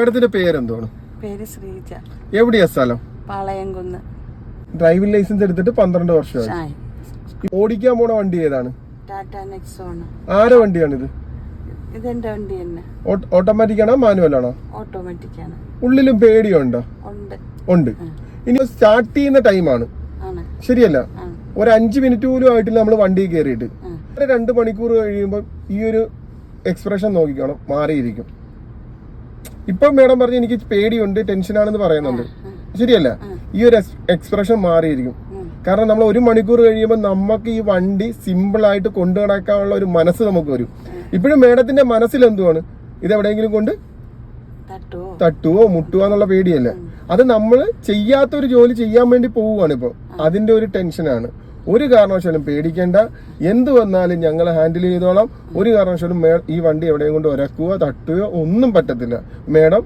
മേഡത്തിന്റെ പേരെന്താണ്? പേര് ശ്രീജ. എവിടെയാ സ്ഥലം? പാളയംകുന്ന്. ഡ്രൈവിംഗ് ലൈസൻസ് എടുത്തിട്ട് 12 വർഷമായി. ഓടിക്കാൻ പോണ വണ്ടി ഏതാണ്? ടാറ്റ നെക്സോൺ. ആരെ വണ്ടിയാണിത്? ഇതെന്റെ വണ്ടി തന്നെ. ഓട്ടോമാറ്റിക് ആണോ മാനുവൽ ആണോ? ഓട്ടോമാറ്റിക് ആണ്. ഉള്ളിലും പേടിയുണ്ടോ? ഉണ്ട്. ഇനി സ്റ്റാർട്ട് ചെയ്യുന്ന ടൈമാണ്, ശരിയല്ല? ഒരു 5 മിനിറ്റ് പോലും ആയിട്ടില്ല നമ്മൾ വണ്ടി കയറിയിട്ട്. 2 മണിക്കൂർ കഴിയുമ്പോൾ ഈ ഒരു എക്സ്പ്രഷൻ നോക്കിക്കണം, മാറിയിരിക്കും. ഇപ്പൊ മേഡം പറഞ്ഞു എനിക്ക് പേടിയുണ്ട്, ടെൻഷനാണെന്ന് പറയുന്നുണ്ട്, ശരിയല്ല? ഈ ഒരു എക്സ്പ്രഷൻ മാറിയിരിക്കും. കാരണം നമ്മൾ 1 മണിക്കൂർ കഴിയുമ്പോൾ നമുക്ക് ഈ വണ്ടി സിമ്പിൾ ആയിട്ട് കൊണ്ടു നടക്കാനുള്ള ഒരു മനസ്സ് നമുക്ക് വരും. ഇപ്പോഴും മേഡത്തിന്റെ മനസ്സിൽ എന്തുവാണ്? ഇതെവിടെയെങ്കിലും കൊണ്ട് തട്ടുവോ മുട്ടുവോ എന്നുള്ള പേടിയല്ല. അത് നമ്മൾ ചെയ്യാത്തൊരു ജോലി ചെയ്യാൻ വേണ്ടി പോവുകയാണ് ഇപ്പൊ, അതിന്റെ ഒരു ടെൻഷനാണ്. ഒരു കാരണവശാലും പേടിക്കേണ്ട, എന്ത് വന്നാലും ഞങ്ങൾ ഹാൻഡിൽ ചെയ്തോളാം. ഒരു കാരണവശാലും ഈ വണ്ടി എവിടെയും കൊണ്ട് ഉരക്കുകയോ തട്ടുകയോ ഒന്നും പറ്റത്തില്ല. മേഡം